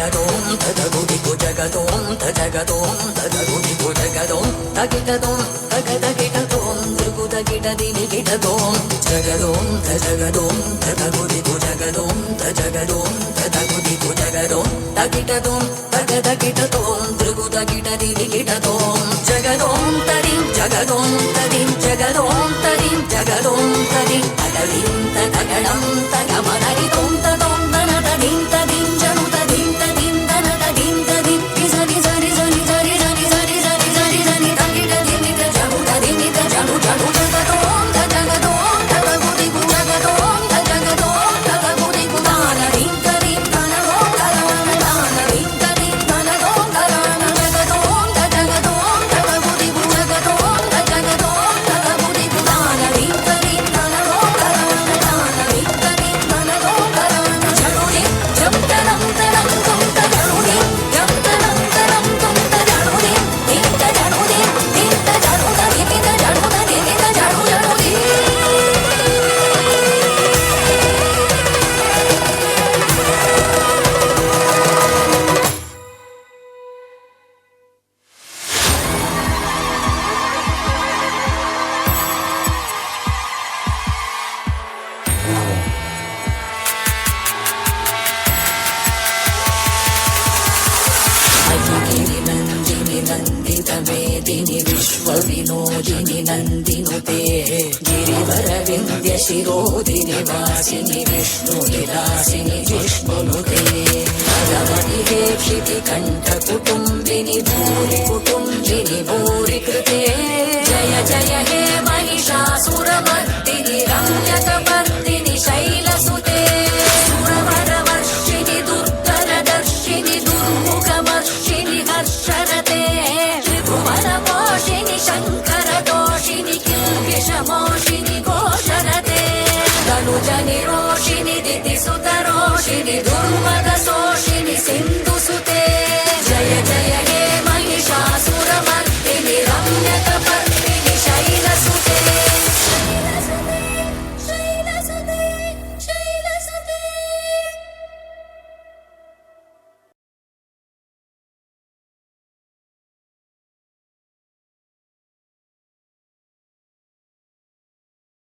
జగదోం తదగుదిగు జగదోం తజగదోం తదగుదిగు జగదోం తగిటదోం తగదగిటదోం దృగుదగిటదినిగిటదోం జగదోం తజగదోం తదగుదిగు జగదోం తజగదోం తదగుదిగు జగదోం తగిటదోం తగదగిటదోం దృగుదగిటదినిగిటదోం జగదోం తరిం జగదోం తరిం జగదోం తరిం జగదోం తరిం తగలిం తగడం తగమనరిదోం తదోం తనదదిం తదిం జను తదిం తదిం తనదదిం తదిం నిజని జని జని జని జని జని జని జని జని తగిటది నిత జను తది నిత జను జను జగదోం తజగదోం తదగుదిగు జగదోం తజగదోం తదగుదిగు దానదిం తదిం తనదోం తదవన దానదిం తదిం తనదోం తదవన జగదోం తజగదోం తదగుదిగు జగదోం తజగదోం తదగుదిగు దానదిం తదిం తనదోం తదవన దానదిం తదిం తనదోం తదవన జనుదిం జం తనం తనం తుం తజనుదిం జం తనం తనం తుం తజనుదిం దిం తజనుదిం దిం తజనుదది నిత జనుదది నిత జను జనుదిం गिरिनन्दिनि नन्दितमेदिनि विश्वविनोदिनि नन्दिनुते गिरिवरविन्द्यशिरोदिनि वासिनि विष्णुविलासिनि जिष्णुनुते भगवति क्षितिकण्ठकुटुम्बिनि भूरि कुटुम्बिनि भूरि कृते जय जय हे महिषासुरमर्दिनि रम्यकपर्दिनि शैलसुते सुरवरवर्षिणि दुर्धरदर्शिनि दुर्मुखमर्षिणि हर्षरते त्रिभुवनपोषिणि शङ्करदोषिनि किल्बिषमोषिनि घोषरते तनुजनिरोषिनि दितिसुतरोषिनि दुर्मद